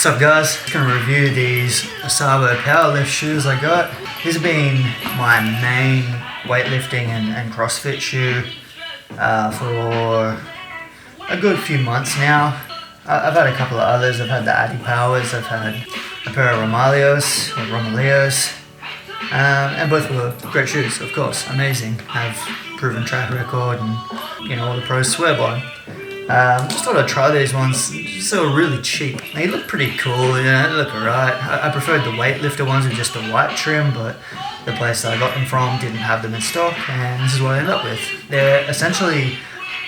What's up guys, I'm going to review these Sabo Powerlift shoes I got. These have been my main weightlifting and CrossFit shoe for a good few months now. I've had a couple of others. I've had the Addy Powers, I've had a pair of Romaleos, and both were great shoes, of course, amazing. Have proven track record and all the pros swear by. Just thought I'd try these ones. Just they were really cheap. They look pretty cool, they look alright. I preferred the weightlifter ones with just the white trim, but the place that I got them from didn't have them in stock, and this is what I ended up with. They're essentially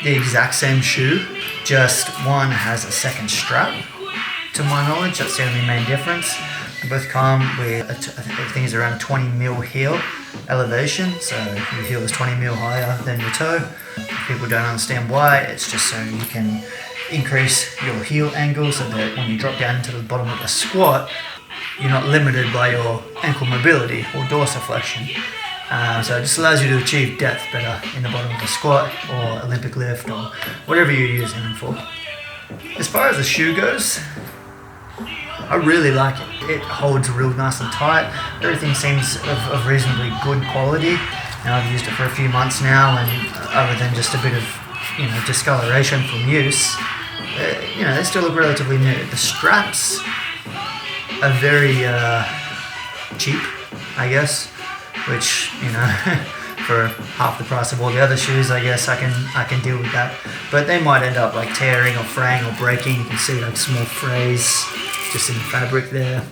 the exact same shoe, just one has a second strap. To my knowledge, that's the only main difference. They both come with, I think it's around 20mm heel elevation, so your heel is 20mm higher than your toe. People don't understand why. It's just so you can increase your heel angle so that when you drop down into the bottom of the squat, you're not limited by your ankle mobility or dorsiflexion. So it just allows you to achieve depth better in the bottom of the squat or Olympic lift or whatever you're using them for. As far as the shoe goes, I really like it. It holds real nice and tight. Everything seems of reasonably good quality. And I've used it for a few months now, and other than just a bit of discoloration from use, they still look relatively new. The straps are very cheap, I guess, which for half the price of all the other shoes, I guess I can deal with that. But they might end up like tearing or fraying or breaking. You can see like small frays just in the fabric there.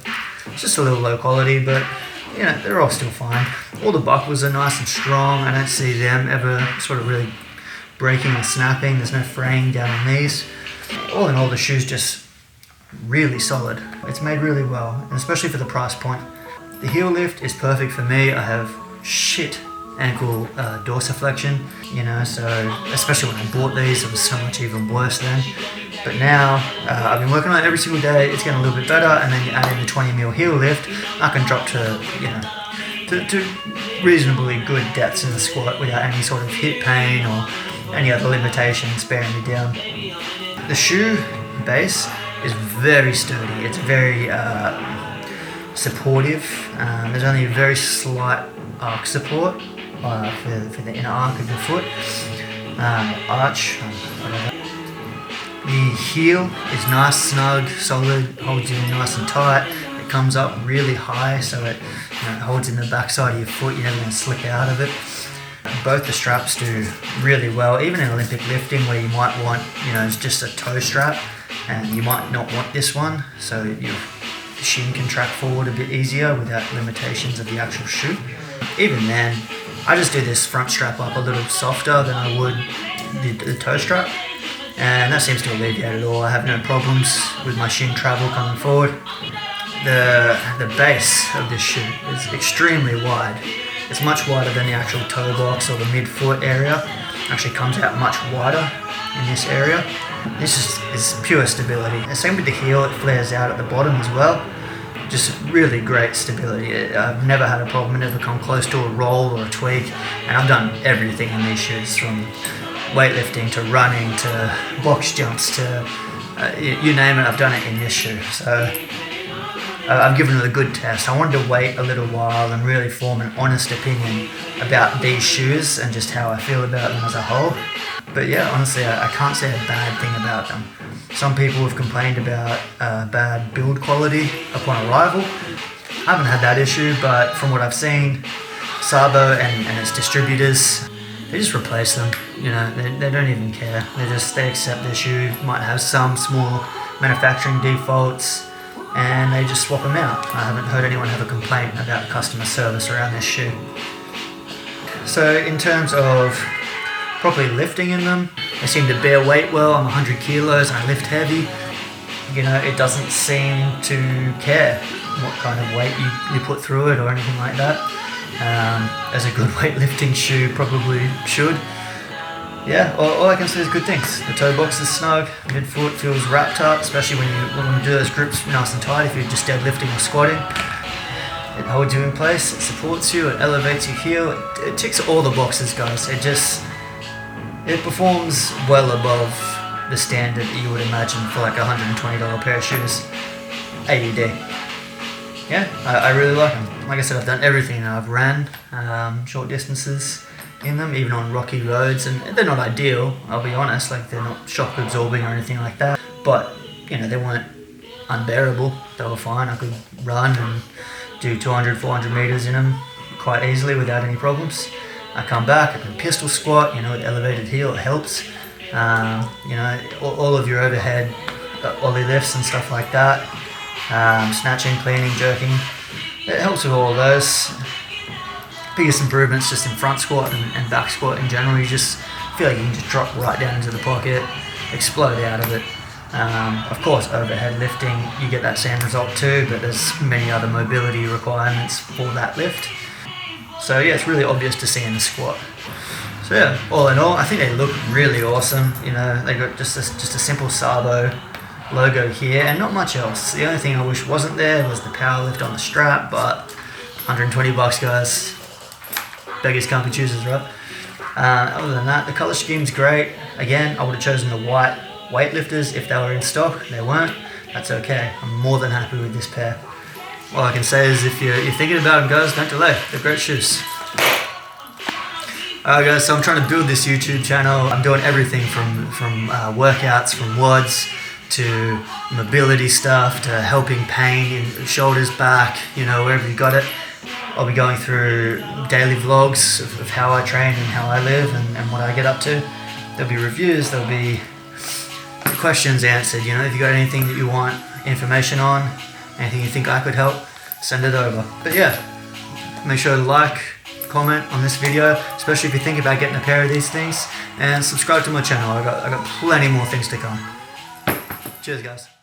It's just a little low quality, but they're all still fine. All the buckles are nice and strong. I don't see them ever sort of really breaking or snapping. There's no fraying down on these. All in all, the shoe's just really solid. It's made really well, and especially for the price point. The heel lift is perfect for me. I have shit ankle dorsiflexion, so especially when I bought these, it was so much even worse then. But now, I've been working on it every single day. It's getting a little bit better, and then you add in the 20mm heel lift, I can drop to reasonably good depths in the squat without any sort of hip pain or any other limitations bearing me down. The shoe base is very sturdy. It's very supportive. There's only a very slight arc support for the inner arc of your foot. Arch, whatever. The heel is nice, snug, solid, holds you nice and tight. It comes up really high, so it holds in the backside of your foot. You're never going to slip out of it. Both the straps do really well, even in Olympic lifting where you might want, it's just a toe strap, and you might not want this one, so your shin can track forward a bit easier without limitations of the actual shoe. Even then, I just do this front strap up a little softer than I would the toe strap, and that seems to alleviate it all. I have no problems with my shin travel coming forward. The base of this shoe is extremely wide. It's much wider than the actual toe box or the mid-foot area. It actually comes out much wider in this area. This is pure stability. And same with the heel, it flares out at the bottom as well. Just really great stability. I've never had a problem, never come close to a roll or a tweak, and I've done everything in these shoes, from weightlifting to running to box jumps to you name it, I've done it in this shoe. So I've given it a good test. I wanted to wait a little while and really form an honest opinion about these shoes and just how I feel about them as a whole. But yeah, honestly, I can't say a bad thing about them. Some people have complained about bad build quality upon arrival. I haven't had that issue, but from what I've seen, Sabo and its distributors, they just replace them. They don't even care. They accept their shoe, might have some small manufacturing defaults, and they just swap them out. I haven't heard anyone have a complaint about customer service around this shoe. So in terms of properly lifting in them, they seem to bear weight well. I'm 100 kilos and I lift heavy. It doesn't seem to care what kind of weight you put through it or anything like that. As a good weightlifting shoe probably should. Yeah, all I can say is good things. The toe box is snug, midfoot feels wrapped up, especially when you do those grips nice and tight if you're just deadlifting or squatting. It holds you in place, it supports you, it elevates your heel, it ticks all the boxes, guys. It performs well above the standard that you would imagine for like a $120 pair of shoes. AED. Yeah, I really like them. Like I said, I've done everything. I've ran short distances in them, even on rocky roads, and they're not ideal, I'll be honest. Like, they're not shock absorbing or anything like that, but you know, they weren't unbearable. They were fine. I could run and do 200, 400 meters in them quite easily without any problems. I come back, I can pistol squat, you know, with elevated heel, it helps. You know, all of your overhead ollie lifts and stuff like that, snatching, cleaning, jerking, it helps with all of those. Biggest improvements just in front squat and back squat in general. You just feel like you can just drop right down into the pocket, explode out of it. Of course, overhead lifting, you get that same result too, but there's many other mobility requirements for that lift. So yeah, it's really obvious to see in the squat. So yeah, all in all, I think they look really awesome. You know, they got just a simple Sabo logo here and not much else. The only thing I wish wasn't there was the Powerlift on the strap, but $120 guys. Beggars can't be choosers, right? Other than that, the color scheme's great. Again, I would have chosen the white weightlifters if they were in stock. They weren't. That's okay. I'm more than happy with this pair. All I can say is if you're thinking about them, guys, don't delay. They're great shoes. Alright guys, so I'm trying to build this YouTube channel. I'm doing everything from workouts, from WODs, to mobility stuff, to helping pain in shoulders, back, you know, wherever you got it. I'll be going through daily vlogs of how I train and how I live and what I get up to. There'll be reviews, there'll be questions answered, you know, if you got anything that you want information on, anything you think I could help, send it over. But yeah, make sure to like, comment on this video, especially if you think about getting a pair of these things, and subscribe to my channel. I got plenty more things to come. Cheers guys.